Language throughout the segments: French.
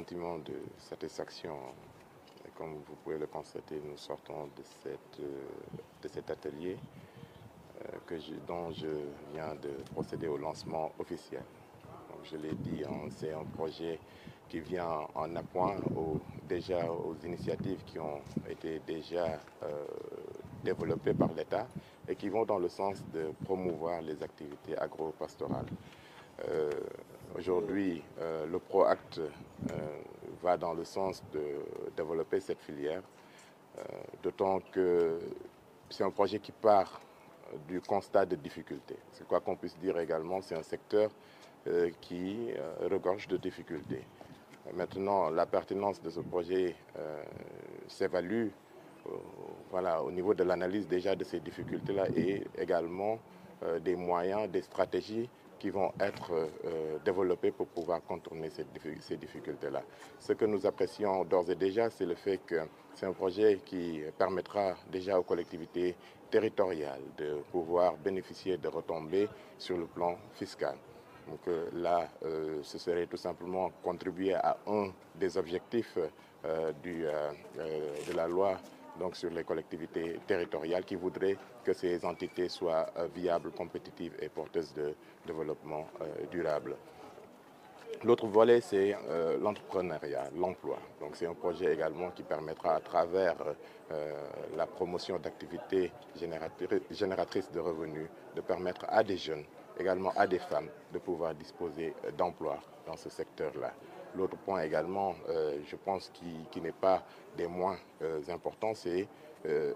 sentiment de satisfaction. Et comme vous pouvez le constater, nous sortons de cet atelier dont je viens de procéder au lancement officiel. Donc, je l'ai dit, c'est un projet qui vient en appoint déjà aux initiatives qui ont été déjà développées par l'État et qui vont dans le sens de promouvoir les activités agro-pastorales. Aujourd'hui, le ProAct va dans le sens de développer cette filière, d'autant que c'est un projet qui part du constat de difficultés. C'est quoi qu'on puisse dire également, c'est un secteur qui regorge de difficultés. Maintenant, la pertinence de ce projet s'évalue au niveau de l'analyse déjà de ces difficultés-là et également des moyens, des stratégies qui vont être développés pour pouvoir contourner ces difficultés-là. Ce que nous apprécions d'ores et déjà, c'est le fait que c'est un projet qui permettra déjà aux collectivités territoriales de pouvoir bénéficier de retombées sur le plan fiscal. Donc là, ce serait tout simplement contribuer à un des objectifs de la loi donc sur les collectivités territoriales qui voudraient que ces entités soient viables, compétitives et porteuses de développement durable. L'autre volet, c'est l'entrepreneuriat, l'emploi. Donc c'est un projet également qui permettra à travers la promotion d'activités génératrices de revenus, de permettre à des jeunes, également à des femmes, de pouvoir disposer d'emplois dans ce secteur-là. L'autre point également, je pense, qui n'est pas des moins importants, c'est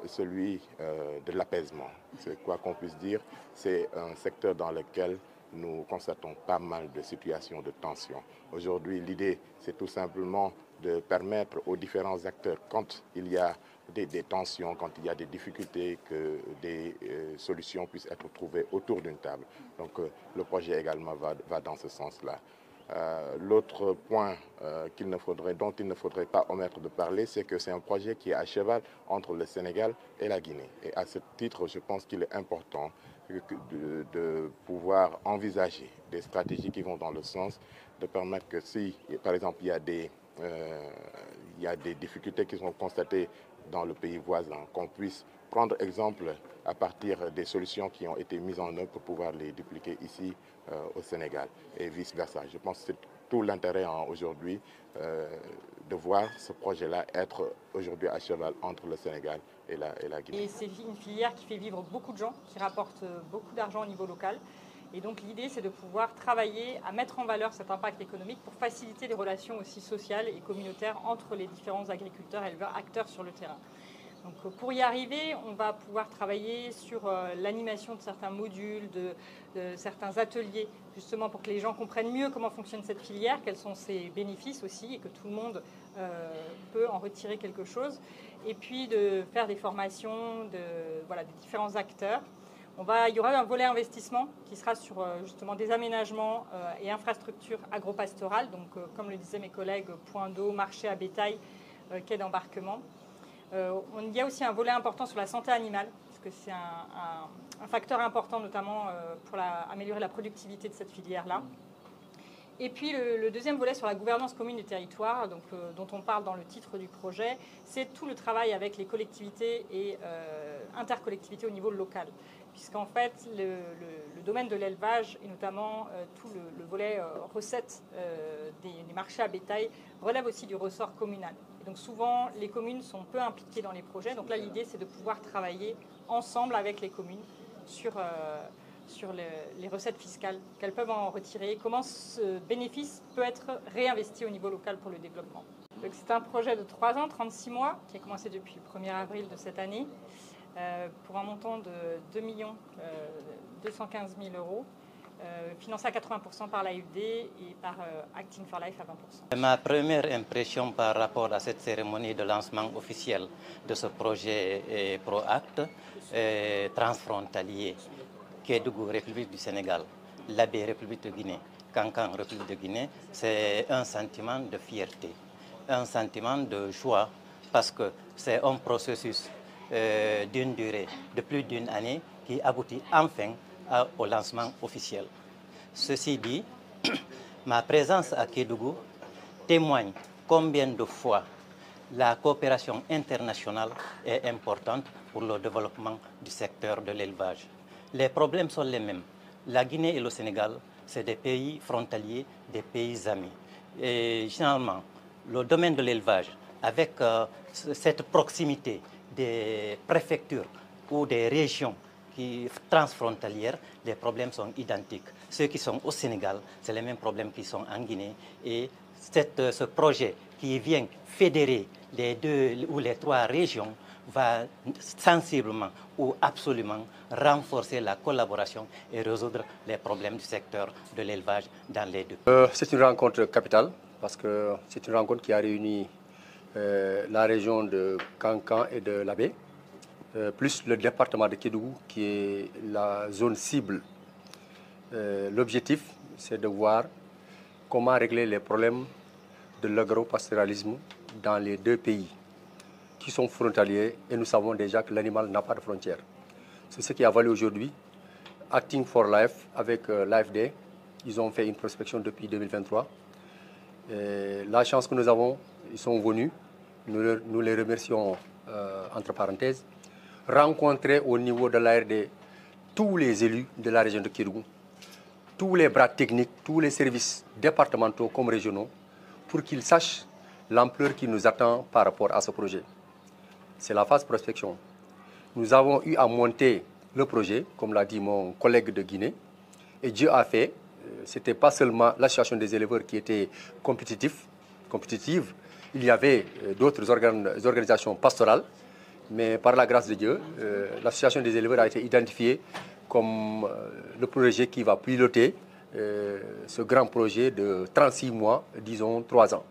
celui de l'apaisement. C'est quoi qu'on puisse dire, c'est un secteur dans lequel nous constatons pas mal de situations de tension. Aujourd'hui, l'idée, c'est tout simplement de permettre aux différents acteurs, quand il y a des tensions, quand il y a des difficultés, que des solutions puissent être trouvées autour d'une table. Donc le projet également va dans ce sens-là. L'autre point dont il ne faudrait pas omettre de parler, c'est que c'est un projet qui est à cheval entre le Sénégal et la Guinée. Et à ce titre, je pense qu'il est important de pouvoir envisager des stratégies qui vont dans le sens de permettre que si, par exemple, il y a des difficultés qui sont constatées dans le pays voisin, qu'on puisse prendre exemple à partir des solutions qui ont été mises en œuvre pour pouvoir les dupliquer ici au Sénégal et vice-versa. Je pense que c'est tout l'intérêt aujourd'hui de voir ce projet-là être aujourd'hui à cheval entre le Sénégal et la Guinée. Et c'est une filière qui fait vivre beaucoup de gens, qui rapporte beaucoup d'argent au niveau local. Et donc l'idée, c'est de pouvoir travailler à mettre en valeur cet impact économique pour faciliter les relations aussi sociales et communautaires entre les différents agriculteurs, éleveurs, acteurs sur le terrain. Donc pour y arriver, on va pouvoir travailler sur l'animation de certains modules, de certains ateliers, justement pour que les gens comprennent mieux comment fonctionne cette filière, quels sont ses bénéfices aussi, et que tout le monde peut en retirer quelque chose. Et puis de faire des formations de différents acteurs. Il y aura un volet investissement qui sera sur justement des aménagements et infrastructures agro-pastorales, donc comme le disaient mes collègues, points d'eau, marché à bétail, quai d'embarquement. Il y a aussi un volet important sur la santé animale, parce que c'est un facteur important notamment pour améliorer la productivité de cette filière-là. Et puis le deuxième volet sur la gouvernance commune du territoire, donc, dont on parle dans le titre du projet, c'est tout le travail avec les collectivités et intercollectivités au niveau local. Puisqu'en fait, le domaine de l'élevage, et notamment tout le volet recettes des marchés à bétail, relève aussi du ressort communal. Et donc souvent, les communes sont peu impliquées dans les projets. Donc là, l'idée, c'est de pouvoir travailler ensemble avec les communes sur les recettes fiscales qu'elles peuvent en retirer, comment ce bénéfice peut être réinvesti au niveau local pour le développement. Donc c'est un projet de 3 ans, 36 mois, qui a commencé depuis le 1er avril de cette année, pour un montant de 2 215 000 euros, financé à 80% par l'AFD et par Acting for Life à 20%. Ma première impression par rapport à cette cérémonie de lancement officiel de ce projet ProAct transfrontalier, Kédougou, République du Sénégal, Labé, République de Guinée, Kankan, République de Guinée, c'est un sentiment de fierté, un sentiment de joie, parce que c'est un processus d'une durée de plus d'une année qui aboutit enfin au lancement officiel. Ceci dit, ma présence à Kédougou témoigne combien de fois la coopération internationale est importante pour le développement du secteur de l'élevage. Les problèmes sont les mêmes. La Guinée et le Sénégal, c'est des pays frontaliers, des pays amis. Et généralement, le domaine de l'élevage, avec cette proximité des préfectures ou des régions transfrontalières, les problèmes sont identiques. Ceux qui sont au Sénégal, c'est les mêmes problèmes qui sont en Guinée. Et ce projet qui vient fédérer les 2 ou les 3 régions va sensiblement ou absolument renforcer la collaboration et résoudre les problèmes du secteur de l'élevage dans les 2 pays. C'est une rencontre capitale parce que c'est une rencontre qui a réuni la région de Kankan et de Labé, plus le département de Kédougou qui est la zone cible. L'objectif, c'est de voir comment régler les problèmes de l'agropastoralisme dans les 2 pays qui sont frontaliers et nous savons déjà que l'animal n'a pas de frontières. C'est ce qui a valu aujourd'hui Acting for Life avec l'AFD. Ils ont fait une prospection depuis 2023. Et la chance que nous avons, ils sont venus, nous les remercions entre parenthèses, rencontrer au niveau de l'ARD tous les élus de la région de Kédougou, tous les bras techniques, tous les services départementaux comme régionaux, pour qu'ils sachent l'ampleur qui nous attend par rapport à ce projet. C'est la phase prospection. Nous avons eu à monter le projet, comme l'a dit mon collègue de Guinée, et Dieu a fait. Ce n'était pas seulement l'association des éleveurs qui était compétitive, il y avait d'autres organisations pastorales, mais par la grâce de Dieu, l'association des éleveurs a été identifiée comme le projet qui va piloter ce grand projet de 36 mois, disons 3 ans.